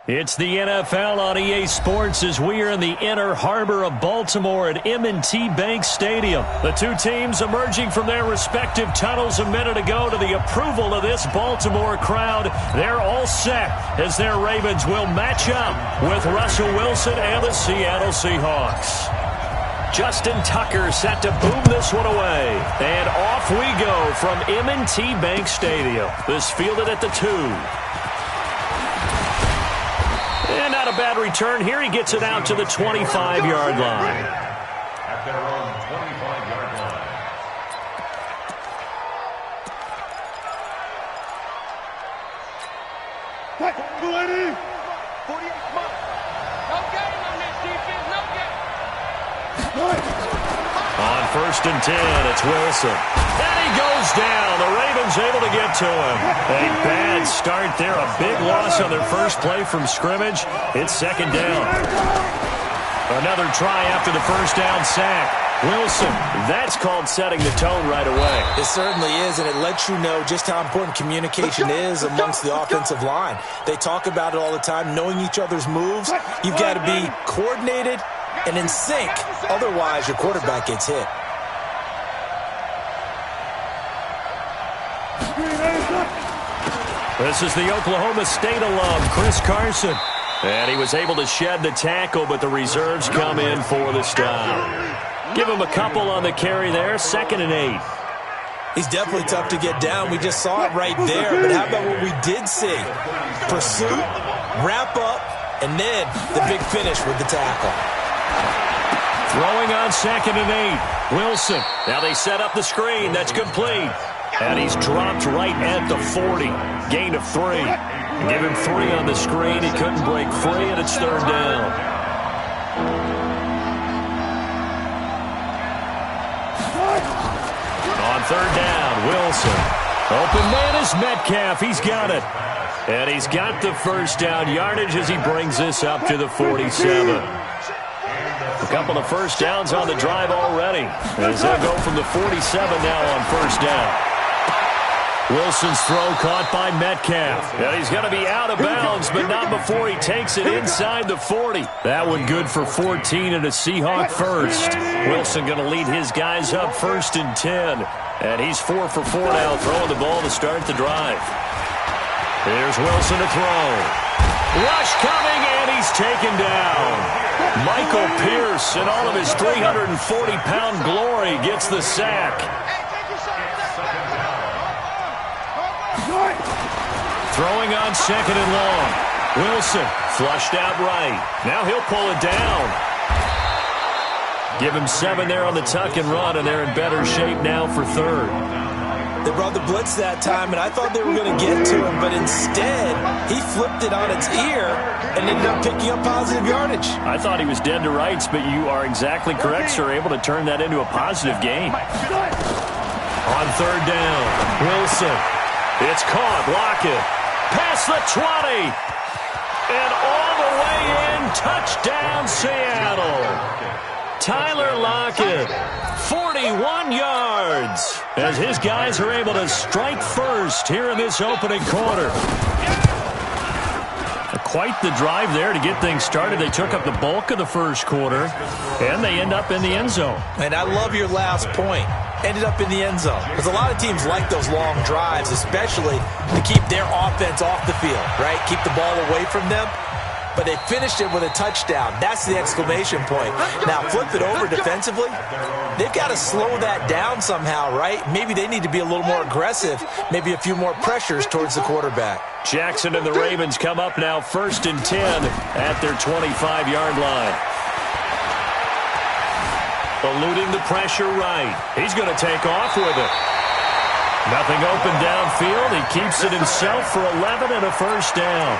It's the NFL on EA Sports as we are in the inner harbor of Baltimore at M&T Bank Stadium. The two teams emerging from their respective tunnels a minute ago to the approval of this Baltimore crowd. They're all set as their Ravens will match up with Russell Wilson and the Seattle Seahawks. Justin Tucker set to boom this one away. And off we go from M&T Bank Stadium. This fielded at the 2. And not a bad return here. He gets it out to the 25-yard line. At their own 25-yard line. What? 48 months. No game on this defense. No game. On 1st and 10, it's Wilson. And he goes down. The Ravens able to get to him. A bad start there. A big loss on their first play from scrimmage. It's 2nd down. Another try after the first down sack. Wilson, that's called setting the tone right away. It certainly is, and it lets you know just how important communication is amongst the offensive line. They talk about it all the time, knowing each other's moves. You've got to be coordinated and in sync. Otherwise, your quarterback gets hit. This is the Oklahoma State alum, Chris Carson. And he was able to shed the tackle, but the reserves come in for the stop. Give him a couple on the carry there, 2nd and 8. He's definitely tough to get down. We just saw it right there. But how about what we did see? Pursuit, wrap up, and then the big finish with the tackle. Throwing on 2nd and 8. Wilson. Now they set up the screen. That's complete. And he's dropped right at the 40. Gain of 3. Give him 3 on the screen. He couldn't break free, and it's 3rd down. On 3rd down, Wilson. Open man is Metcalf. He's got it. And he's got the first down yardage as he brings this up to the 47. A couple of first downs on the drive already as they'll go from the 47 now on 1st down. Wilson's throw caught by Metcalf. And he's going to be out of bounds, but not before he takes it inside the 40. That one good for 14 and a Seahawk first. Wilson going to lead his guys up 1st and 10. And he's 4 for 4 now, throwing the ball to start the drive. Here's Wilson to throw. Rush coming, and he's taken down. Michael Pierce, in all of his 340-pound glory, gets the sack. Throwing on 2nd and long. Wilson flushed out right. Now he'll pull it down. Give him 7 there on the tuck and run, and they're in better shape now for 3rd. They brought the blitz that time, and I thought they were going to get to him, but instead he flipped it on its ear and ended up picking up positive yardage. I thought he was dead to rights, but you are exactly correct, sir. Able to turn that into a positive gain. On 3rd down, Wilson. It's caught. Lockett. Past the 20. And all the way in. Touchdown, Seattle. Tyler Lockett. 41 yards. As his guys are able to strike first here in this opening quarter. Quite the drive there to get things started. They took up the bulk of the first quarter, and they end up in the end zone. And I love your last point. Ended up in the end zone. Because a lot of teams like those long drives, especially to keep their offense off the field, right? Keep the ball away from them. But they finished it with a touchdown. That's the exclamation point. Now, flip it over defensively. They've got to slow that down somehow, right? Maybe they need to be a little more aggressive. Maybe a few more pressures towards the quarterback. Jackson and the Ravens come up now 1st and 10 at their 25-yard line. Eluding the pressure right. He's going to take off with it. Nothing open downfield. He keeps it himself for 11 and a first down.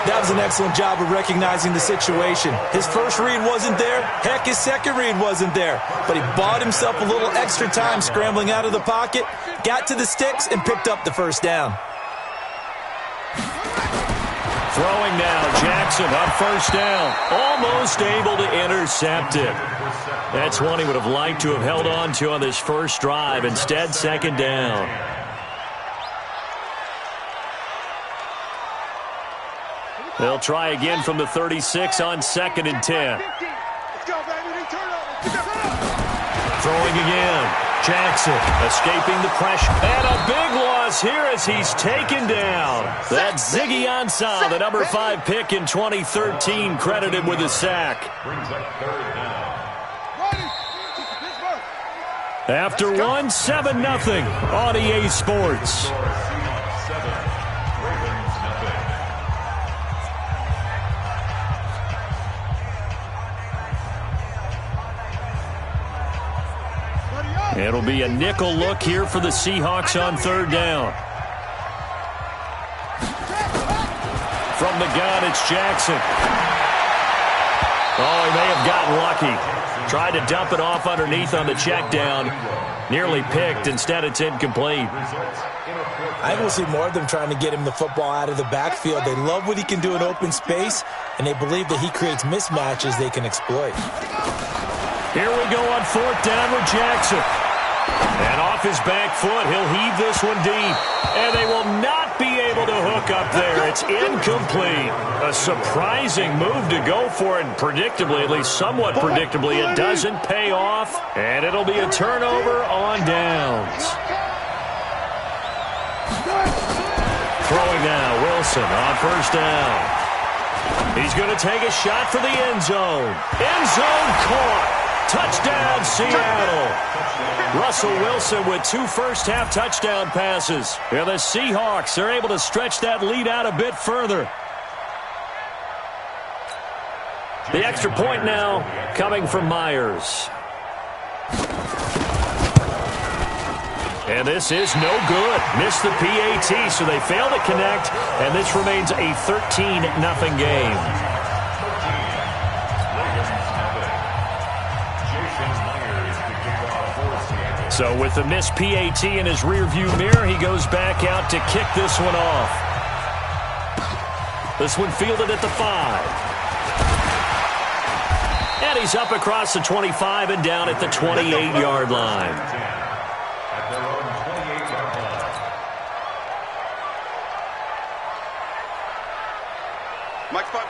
That was an excellent job of recognizing the situation. His first read wasn't there. Heck, his second read wasn't there. But he bought himself a little extra time scrambling out of the pocket, got to the sticks, and picked up the first down. Throwing now, Jackson on 1st down. Almost able to intercept it. That's one he would have liked to have held on to on this first drive. Instead, 2nd down. They'll try again from the 36 on 2nd and 10. Let's go, baby. Turn over. Throwing again. Jackson escaping the pressure. And a big loss here as he's taken down. That's Ziggy Ansah, the number 5 pick in 2013, credited with a sack. Brings up 3rd down. After 1, 7-0 on EA Sports. Seahawks 7, Ravens nothing. It'll be a nickel look here for the Seahawks on 3rd down. From the gun, it's Jackson. Oh, he may have gotten lucky. Tried to dump it off underneath on the check down. Nearly picked. Instead, it's incomplete. I will see more of them trying to get him the football out of the backfield. They love what he can do in open space, and they believe that he creates mismatches they can exploit. Here we go on 4th down with Jackson. And off his back foot, he'll heave this one deep. And they will not be able to hook up there. It's incomplete. A surprising move to go for it, and predictably, at least somewhat predictably, it doesn't pay off. And it'll be a turnover on downs. Throwing now, Wilson on 1st down. He's going to take a shot for the end zone. End zone caught. Touchdown, Seattle. Russell Wilson with 2 first-half touchdown passes. And the Seahawks are able to stretch that lead out a bit further. The extra point now coming from Myers. And this is no good. Missed the PAT, so they fail to connect, and this remains a 13-0 game. So with the missed PAT in his rearview mirror, he goes back out to kick this one off. This one fielded at the 5. And he's up across the 25 and down at the 28-yard line.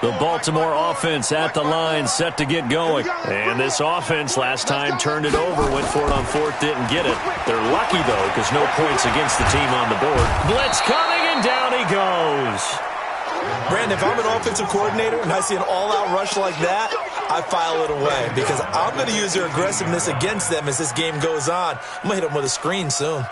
The Baltimore offense at the line, set to get going. And this offense last time turned it over, went for it on 4th, didn't get it. They're lucky, though, because no points against the team on the board. Blitz coming, and down he goes. Brandon, if I'm an offensive coordinator and I see an all-out rush like that, I file it away because I'm going to use their aggressiveness against them as this game goes on. I'm going to hit them with a screen soon.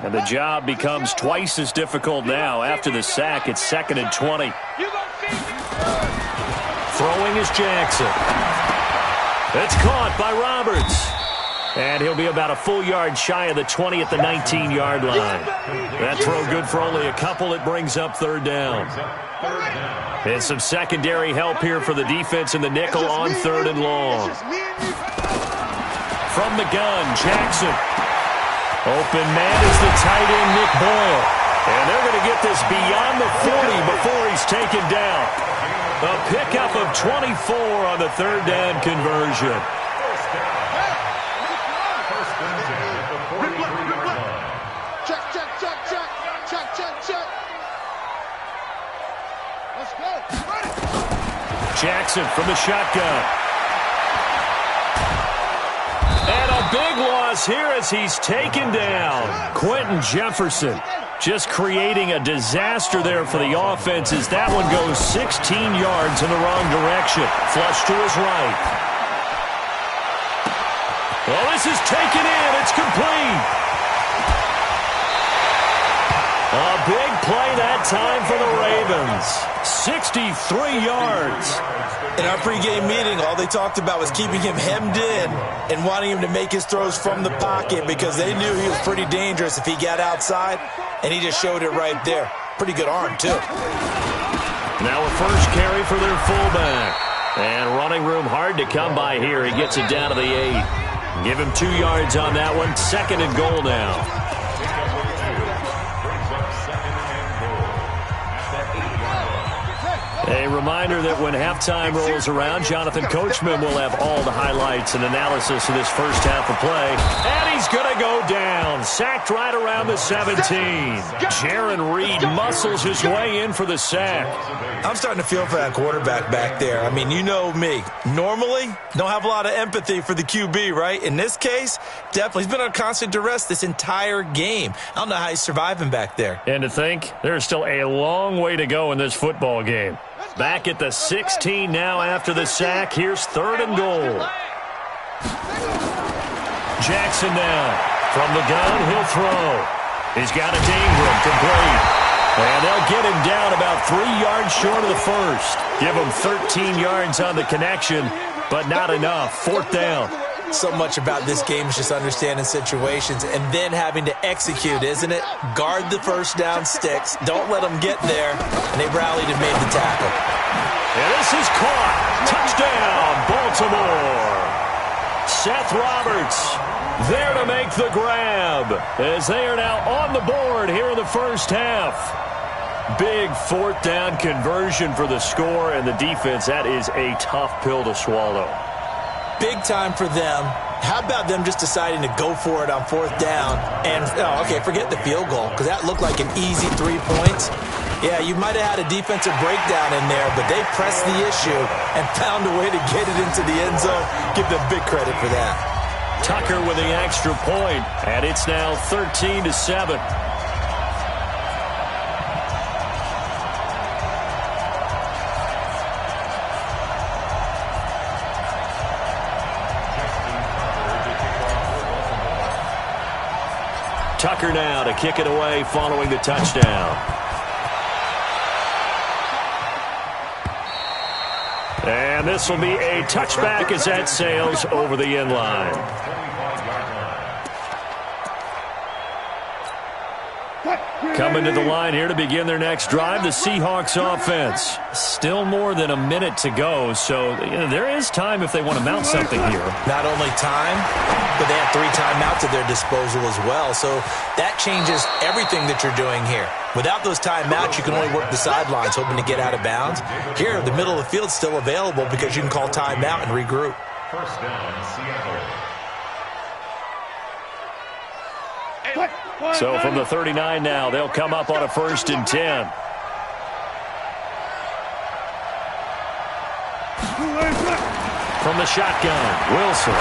And the job becomes twice as difficult now. After the sack, it's 2nd and 20. Throwing is Jackson. It's caught by Roberts. And he'll be about a full yard shy of the 20 at the 19-yard line. That throw good for only a couple. It brings up 3rd down. And some secondary help here for the defense in the nickel on 3rd and long. From the gun, Jackson. Open man is the tight end, Nick Boyle. And they're going to get this beyond the 40 before he's taken down. A pickup of 24 on the 3rd down conversion. Check. Let's go. Jackson from the shotgun. And a big loss here as he's taken down. Quentin Jefferson just creating a disaster there for the offense as that one goes 16 yards in the wrong direction. Flush to his right. Well, this is taken in. It's complete. A big play that time for the Ravens. 63 yards. In our pregame meeting, all they talked about was keeping him hemmed in and wanting him to make his throws from the pocket because they knew he was pretty dangerous if he got outside, and he just showed it right there. Pretty good arm, too. Now a first carry for their fullback. And running room hard to come by here. He gets it down to the 8. Give him 2 yards on that one. 2nd and goal now. A reminder that when halftime rolls around, Jonathan Coachman will have all the highlights and analysis of this first half of play. And he's going to go down. Sacked right around the 17. Jaron Reed muscles his way in for the sack. I'm starting to feel for that quarterback back there. I mean, you know me. Normally, don't have a lot of empathy for the QB, right? In this case, definitely. He's been on constant duress this entire game. I don't know how he's surviving back there. And to think, there's still a long way to go in this football game. Back at the 16 now after the sack. Here's 3rd and goal. Jackson now. From the gun, he'll throw. He's got a Ingram complete. And they'll get him down about 3 yards short of the first. Give him 13 yards on the connection, but not enough. 4th down. So much about this game is just understanding situations and then having to execute, isn't it? Guard the first down sticks. Don't let them get there. And they rallied and made the tackle. And this is caught. Touchdown, Baltimore. Seth Roberts there to make the grab as they are now on the board here in the first half. Big 4th down conversion for the score, and the defense, that is a tough pill to swallow. Big time for them. How about them just deciding to go for it on 4th down? And, forget the field goal, because that looked like an easy 3 points. Yeah, you might have had a defensive breakdown in there, but they pressed the issue and found a way to get it into the end zone. Give them big credit for that. Tucker with the extra point, and it's now 13-7. Tucker now to kick it away following the touchdown. And this will be a touchback as that sails over the end line. Coming to the line here to begin their next drive, the Seahawks offense. Still more than a minute to go, so there is time if they want to mount something here. Not only time, but they have 3 timeouts at their disposal as well, so that changes everything that you're doing here. Without those timeouts, you can only work the sidelines, hoping to get out of bounds. Here, the middle of the field's still available because you can call timeout and regroup. First down, Seattle. So from the 39 now, they'll come up on a 1st and 10. From the shotgun, Wilson.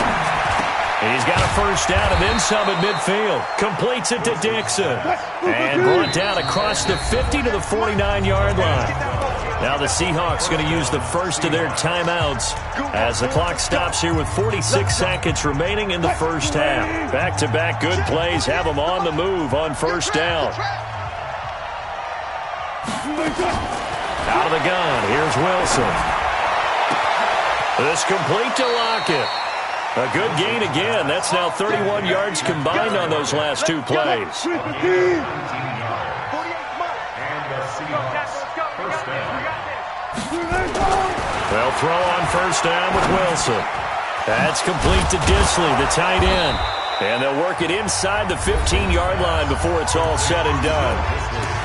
And he's got a first down and then some at midfield. Completes it to Dixon. And brought down across the 50 to the 49-yard line. Now the Seahawks going to use the first of their timeouts as the clock stops here with 46 seconds remaining in the first half. Back-to-back good plays have them on the move on first down. Out of the gun, here's Wilson. This complete to Lockett. A good gain again. That's now 31 yards combined on those last 2 plays. They'll throw on first down with Wilson. That's complete to Disley, the tight end. And they'll work it inside the 15-yard line before it's all said and done.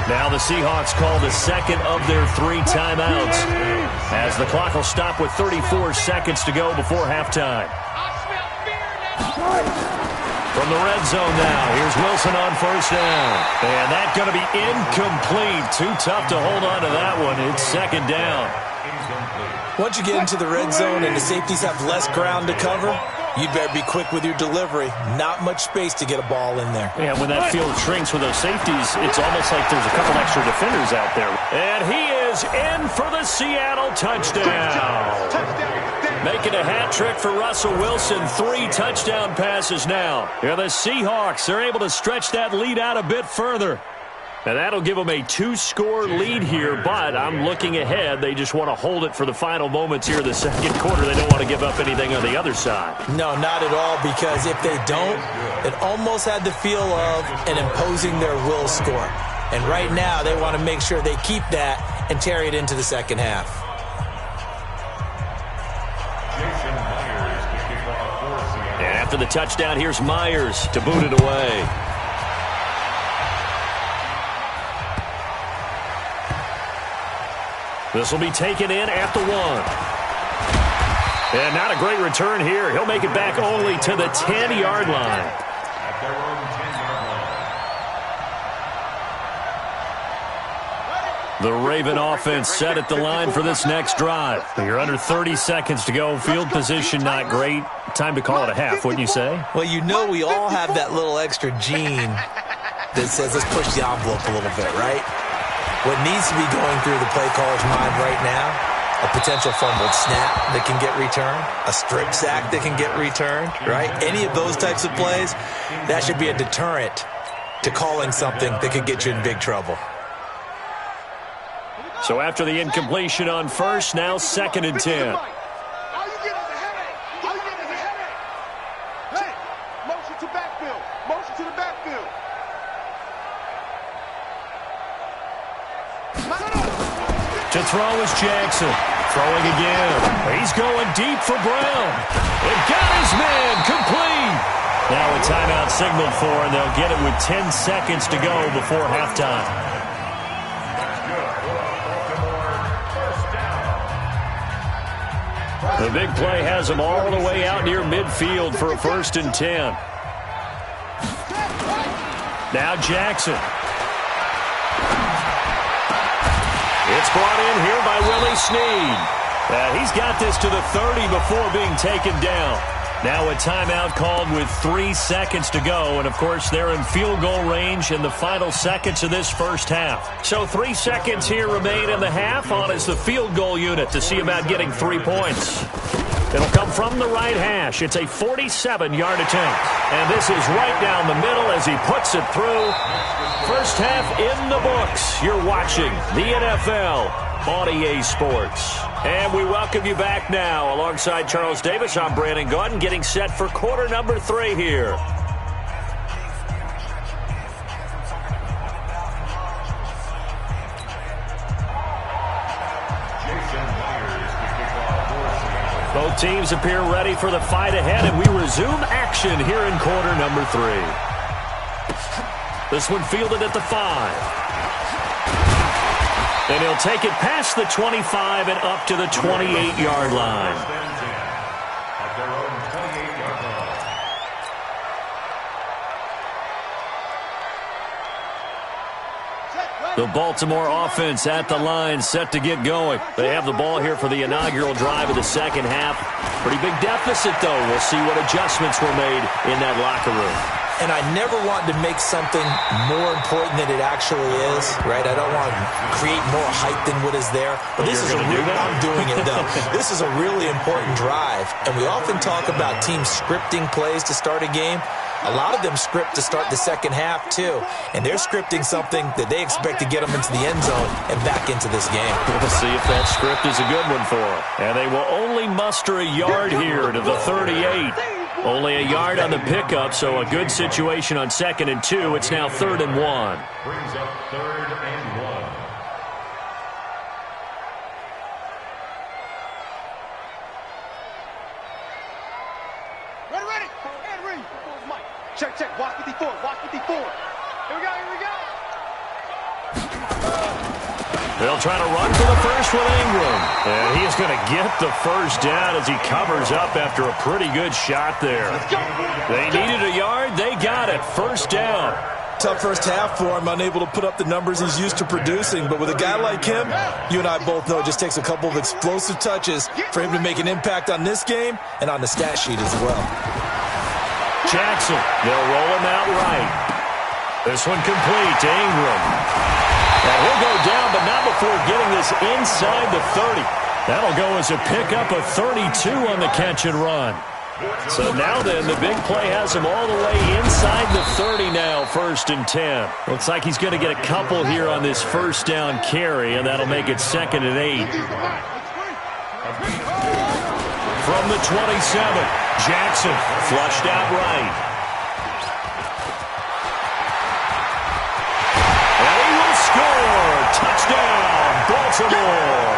Now the Seahawks call the second of their 3 timeouts as the clock will stop with 34 seconds to go before halftime. From the red zone now, here's Wilson on first down. And that's going to be incomplete. Too tough to hold on to that one. It's 2nd down. Once you get into the red zone and the safeties have less ground to cover, you'd better be quick with your delivery. Not much space to get a ball in there. Yeah, when that field shrinks with those safeties, it's almost like there's a couple extra defenders out there. And he is in for the Seattle touchdown. Making a hat trick for Russell Wilson. 3 touchdown passes now. Yeah, the Seahawks are able to stretch that lead out a bit further. And that'll give them a 2-score lead here, but I'm looking ahead. They just want to hold it for the final moments here in the second quarter. They don't want to give up anything on the other side. No, not at all, because if they don't, it almost had the feel of an imposing their will score. And right now, they want to make sure they keep that and carry it into the second half. And after the touchdown, here's Myers to boot it away. This will be taken in at the 1. And not a great return here. He'll make it back only to the 10-yard line. At their own 10-yard line. The Raven offense set at the line for this next drive. You're under 30 seconds to go. Field position not great. Time to call it a half, wouldn't you say? Well, you know we all have that little extra gene that says let's push the envelope a little bit, right? What needs to be going through the play caller's mind right now, a potential fumbled snap that can get returned, a strip sack that can get returned, right? Any of those types of plays, that should be a deterrent to calling something that could get you in big trouble. So after the incompletion on first, now 2nd and 10. All you get is a headache. All you get is a headache. Hey, motion to backfield. Motion to the backfield. To throw is Jackson. Throwing again. He's going deep for Brown. It got his man complete. Now a timeout signaled for, and they'll get it with 10 seconds to go before halftime. The big play has him all the way out near midfield for a 1st and 10. Now Jackson. It's brought in here by Willie Snead. He's got this to the 30 before being taken down. Now a timeout called with 3 seconds to go. And, of course, they're in field goal range in the final seconds of this first half. So 3 seconds here remain in the half on as the field goal unit to see about getting 3 points. It'll come from the right hash. It's a 47-yard attempt. And this is right down the middle as he puts it through. First half in the books. You're watching the NFL on EA Sports. And we welcome you back now. Alongside Charles Davis, I'm Brandon Gaudin, getting set for quarter number 3 here. Both teams appear ready for the fight ahead, and we resume action here in quarter number 3. This one fielded at the 5. And he'll take it past the 25 and up to the 28-yard line. At their own 28-yard line. The Baltimore offense at the line, set to get going. They have the ball here for the inaugural drive of the second half. Pretty big deficit, though. We'll see what adjustments were made in that locker room. And I never want to make something more important than it actually is, right? I don't want to create more hype than what is there. But this is I'm doing it, though. This is a really important drive. And we often talk about teams scripting plays to start a game. A lot of them script to start the second half, too. And they're scripting something that they expect to get them into the end zone and back into this game. We'll see if that script is a good one for them. And they will only muster a yard here to the 38. Only a yard on the pickup, so a good situation on 2nd and 2. It's now 3rd and 1. Brings up 3rd and 1. Ready. And read. Check. Watch 54. Watch 54. Here we go. They'll try to run for the first with Ingram. And he is going to get the first down as he covers up after a pretty good shot there. They needed a yard. They got it. First down. Tough first half for him, unable to put up the numbers he's used to producing. But with a guy like him, you and I both know it just takes a couple of explosive touches for him to make an impact on this game and on the stat sheet as well. Jackson, they'll roll him out right. This one complete to Ingram. And he'll go down, but not before getting this inside the 30. That'll go as a pickup of 32 on the catch and run. So now then, the big play has him all the way inside the 30 now, 1st and 10. Looks like he's going to get a couple here on this first down carry, and that'll make it 2nd and 8. From the 27, Jackson flushed out right. And he will score! Touchdown, Baltimore!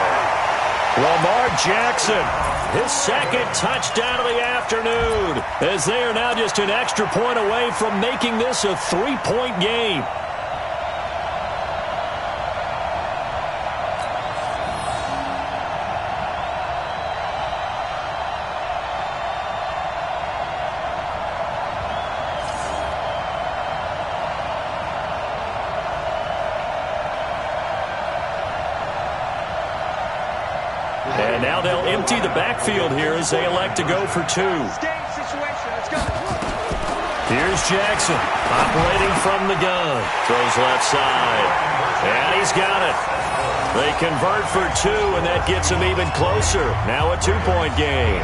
Lamar Jackson, his 2nd touchdown of the afternoon, as they are now just an extra point away from making this a 3-point game. And now they'll empty the backfield here as they elect to go for 2. Game situation. Let's go. Here's Jackson, operating from the gun. Throws left side. And he's got it. They convert for 2, and that gets them even closer. Now a 2-point game.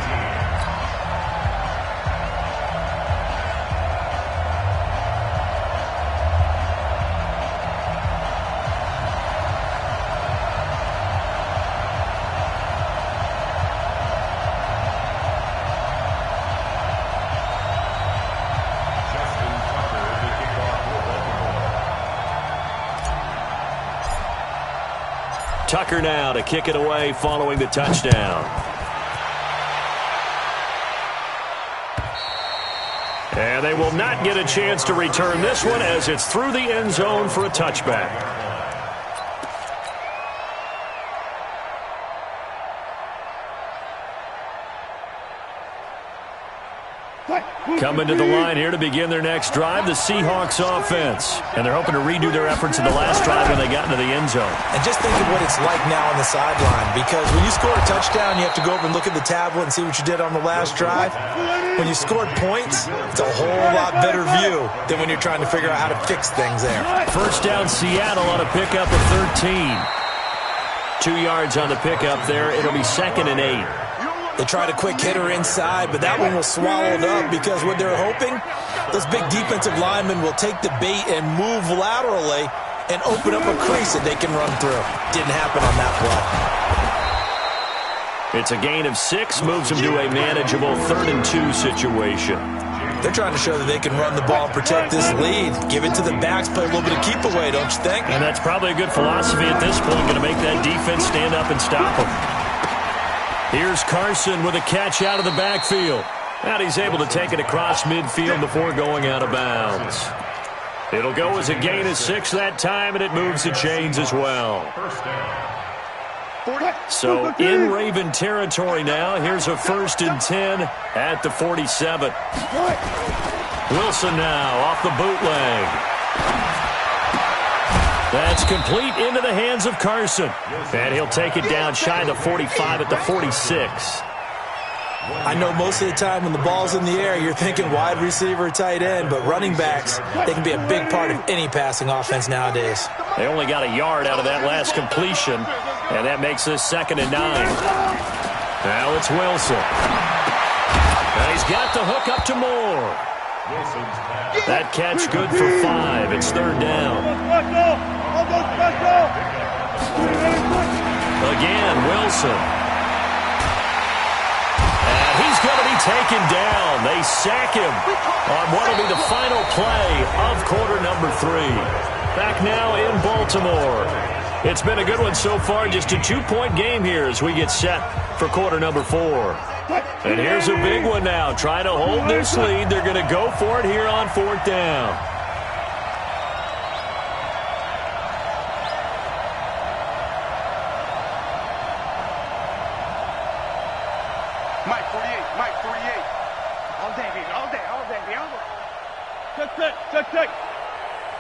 Tucker now to kick it away following the touchdown. And they will not get a chance to return this one as it's through the end zone for a touchback. Coming to the line here to begin their next drive, the Seahawks offense. And they're hoping to redo their efforts in the last drive when they got into the end zone. And just think of what it's like now on the sideline, because when you score a touchdown, you have to go over and look at the tablet and see what you did on the last drive. When you scored points, it's a whole lot better view than when you're trying to figure out how to fix things there. First down, Seattle on a pickup of 13. 2 yards on the pickup there. It'll be 2nd and 8. They tried a quick hitter inside, but that one was swallowed up because what they're hoping, those big defensive linemen will take the bait and move laterally and open up a crease that they can run through. Didn't happen on that play. It's a gain of 6, moves them to a manageable 3rd and 2 situation. They're trying to show that they can run the ball and protect this lead. Give it to the backs, play a little bit of keep away, don't you think? And that's probably a good philosophy at this point, going to make that defense stand up and stop them. Here's Carson with a catch out of the backfield. And he's able to take it across midfield before going out of bounds. It'll go as a gain of 6 that time, and it moves the chains as well. So in Raven territory now, here's a 1st and 10 at the 47. Wilson now off the bootleg. That's complete into the hands of Carson. And he'll take it down shy of the 45 at the 46. I know most of the time when the ball's in the air, you're thinking wide receiver or tight end, but running backs, they can be a big part of any passing offense nowadays. They only got a yard out of that last completion, and that makes this 2nd and 9. Now it's Wilson. And he's got the hook up to Moore. That catch good for 5. It's 3rd down. Again, Wilson. And he's going to be taken down. They sack him on what will be the final play of quarter number 3. Back now in Baltimore. It's been a good one so far. Just a 2-point game here as we get set for quarter number 4. And here's a big one now. Trying to hold this lead. They're going to go for it here on 4th down. Mike 48, Mike 48. All day, baby, all day, all day, baby, all day. Check.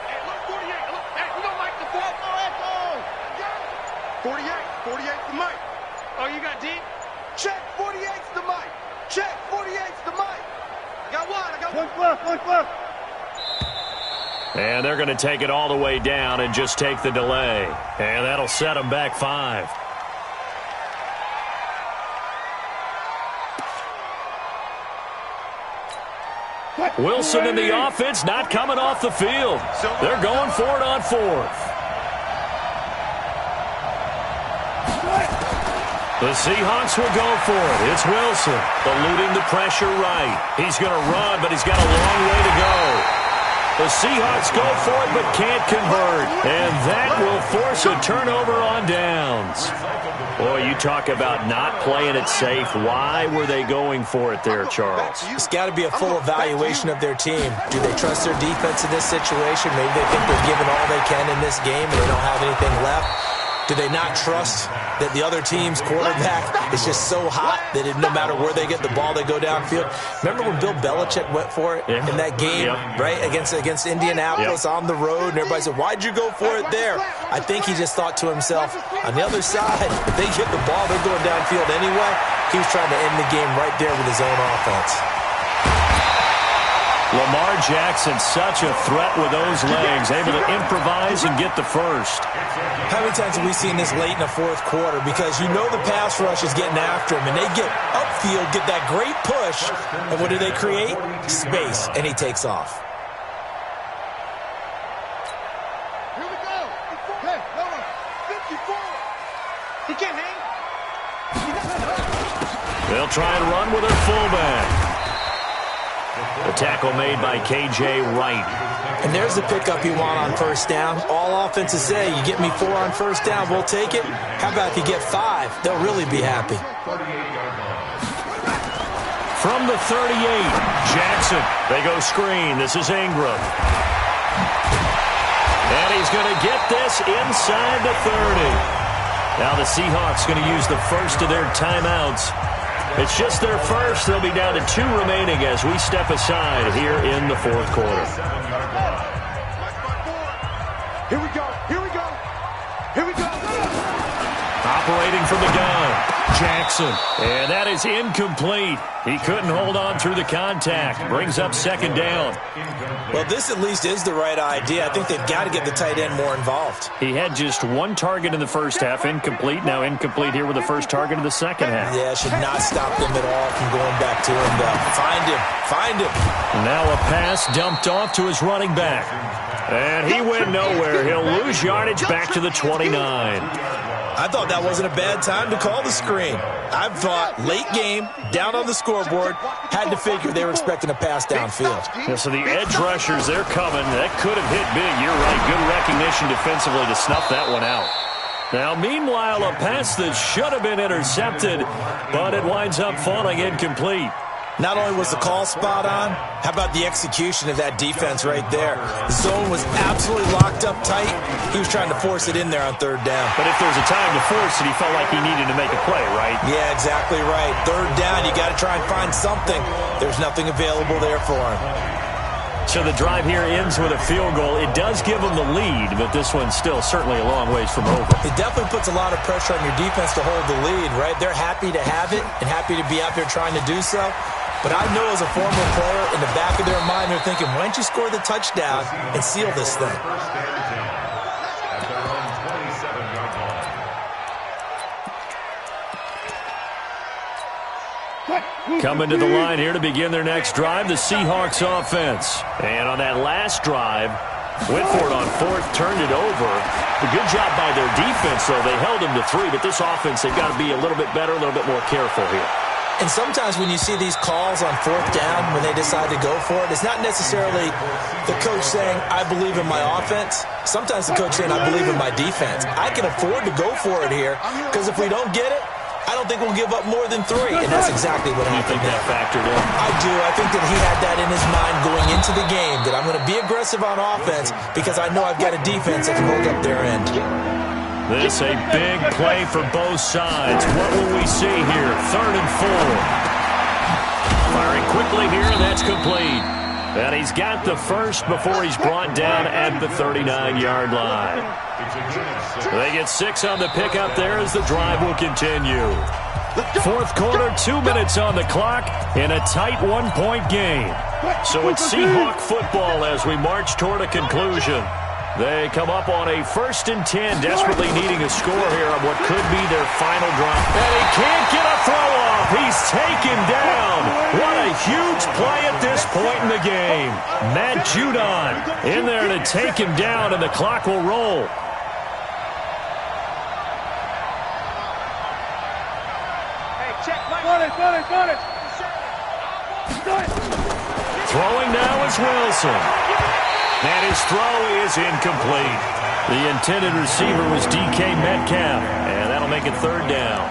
Hey, look, 48. Look, hey, we don't like the ball. Oh, 48 to Mike. Oh, you got deep? Check, 48's the Mike. Check, 48's the Mike. I got one. One left. And they're going to take it all the way down and just take the delay. And that'll set them back 5. Wilson and the offense not coming off the field. They're going for it on 4th. The Seahawks will go for it. It's Wilson, eluding the pressure right. He's going to run, but he's got a long way to go. The Seahawks go for it, but can't convert. And that will force a turnover on downs. Boy, you talk about not playing it safe. Why were they going for it there, Charles? It's got to be a full evaluation of their team. Do they trust their defense in this situation? Maybe they think they've given all they can in this game and they don't have anything left. Do they not trust that the other team's quarterback is just so hot that no matter where they get the ball, they go downfield? Remember when Bill Belichick went for it in that game, right, against Indianapolis on the road, and everybody said, why'd you go for it there? I think he just thought to himself, on the other side, if they get the ball, they're going downfield anyway. He was trying to end the game right there with his own offense. Lamar Jackson, such a threat with those legs, able to improvise and get the first. How many times have we seen this late in the fourth quarter? Because you know the pass rush is getting after him, and they get upfield, get that great push, and what do they create? Space, and he takes off. Here we go. Hey, hold on. 54. He can't hang. They'll try and run with their fullback. The tackle made by K.J. Wright. And there's the pickup you want on first down. All offenses say, you get me 4 on first down, we'll take it. How about if you get 5? They'll really be happy. From the 38, Jackson. They go screen. This is Ingram. And he's going to get this inside the 30. Now the Seahawks going to use the first of their timeouts. It's just their first. They'll be down to 2 remaining as we step aside here in the fourth quarter. Here we go. Here we go. Here we go. Operating from the gun, Jackson. And that is incomplete. He couldn't hold on through the contact. Brings up second down. Well, this at least is the right idea. I think they've got to get the tight end more involved. He had just 1 target in the first half, incomplete. Now incomplete here with the first target of the second half. Yeah, should not stop them at all from going back to him, though. Find him. Find him. Now a pass dumped off to his running back. And he went nowhere. He'll lose yardage back to the 29. I thought that wasn't a bad time to call the screen. I thought late game, down on the scoreboard, had to figure they were expecting a pass downfield. Yeah, so the edge rushers, they're coming. That could have hit big. You're right. Good recognition defensively to snuff that one out. Now, meanwhile, a pass that should have been intercepted, but it winds up falling incomplete. Not only was the call spot on, how about the execution of that defense right there? The zone was absolutely locked up tight. He was trying to force it in there on third down. But if there was a time to force it, he felt like he needed to make a play, right? Yeah, exactly right. Third down, you got to try and find something. There's nothing available there for him. So the drive here ends with a field goal. It does give them the lead, but this one's still certainly a long ways from over. It definitely puts a lot of pressure on your defense to hold the lead, right? They're happy to have it and happy to be out there trying to do so. But I know as a former player, in the back of their mind, they're thinking, why don't you score the touchdown and seal this thing? Coming to the line here to begin their next drive, the Seahawks offense. And on that last drive, went for it on fourth, turned it over. A good job by their defense, though. They held them to 3, but this offense, they've got to be a little bit better, a little bit more careful here. And sometimes when you see these calls on fourth down, when they decide to go for it, it's not necessarily the coach saying, I believe in my offense. Sometimes the coach saying, I believe in my defense. I can afford to go for it here because if we don't get it, I don't think we'll give up more than 3. And that's exactly what happened. You think that factored in? I do. I think that he had that in his mind going into the game, that I'm going to be aggressive on offense because I know I've got a defense that can hold up their end. This a big play for both sides. What will we see here? 3rd and 4. Firing quickly here, and that's complete. And he's got the first before he's brought down at the 39-yard line. They get 6 on the pickup there as the drive will continue. Fourth quarter, 2 minutes on the clock in a tight 1-point game. So it's Seahawk football as we march toward a conclusion. They come up on a 1st and 10, desperately needing a score here on what could be their final drive. And he can't get a throw off. He's taken down. What a huge play at this point in the game. Matt Judon in there to take him down, and the clock will roll. Hey, check. Throwing now is Wilson. And his throw is incomplete. The intended receiver was DK Metcalf, and that'll make it 3rd down.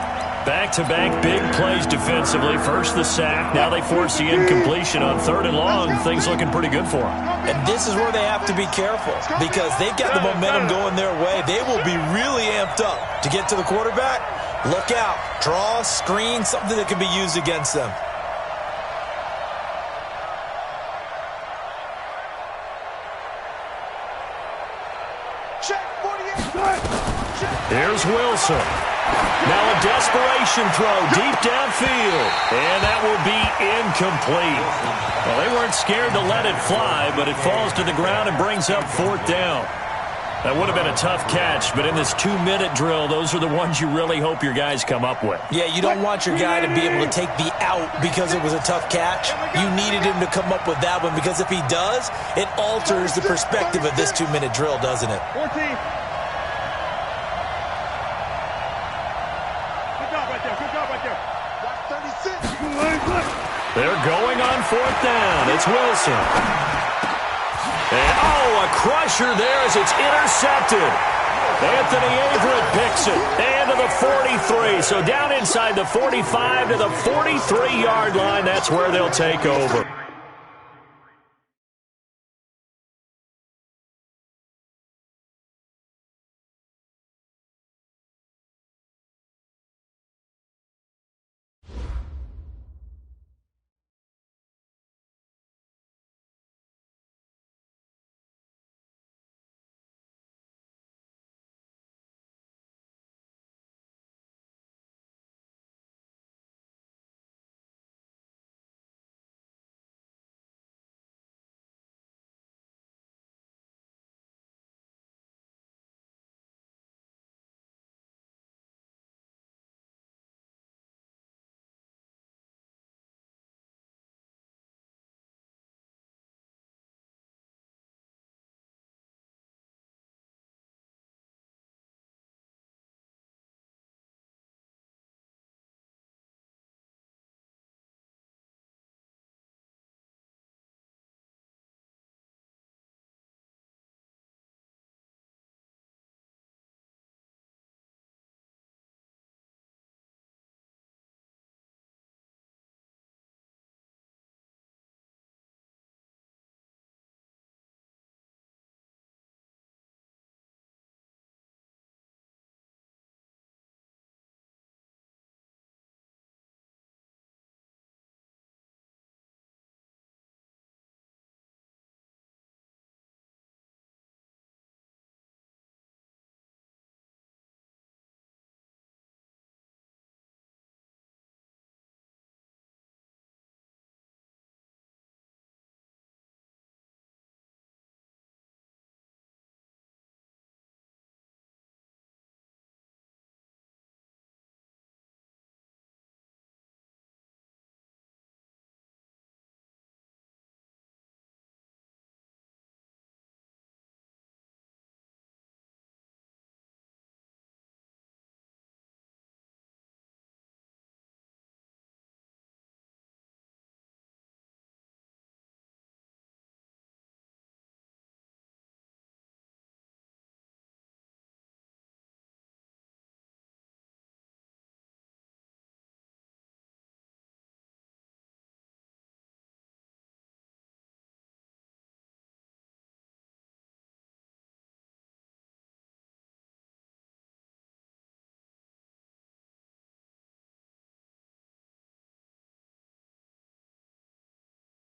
Back-to-back big plays defensively. First the sack. Now they force the incompletion on 3rd and long. Things looking pretty good for them. And this is where they have to be careful because they've got the momentum going their way. They will be really amped up to get to the quarterback. Look out. Draw, screen, something that can be used against them. Here's Wilson. Now a desperation throw deep downfield. And that will be incomplete. Well, they weren't scared to let it fly, but it falls to the ground and brings up 4th down. That would have been a tough catch, but in this 2-minute drill, those are the ones you really hope your guys come up with. Yeah, you don't want your guy to be able to take the out because it was a tough catch. You needed him to come up with that one because if he does, it alters the perspective of this 2-minute drill, doesn't it? 14. They're going on 4th down. It's Wilson. And, a crusher there as it's intercepted. Anthony Averett picks it. And to the 43. So down inside the 45 to the 43-yard line. That's where they'll take over.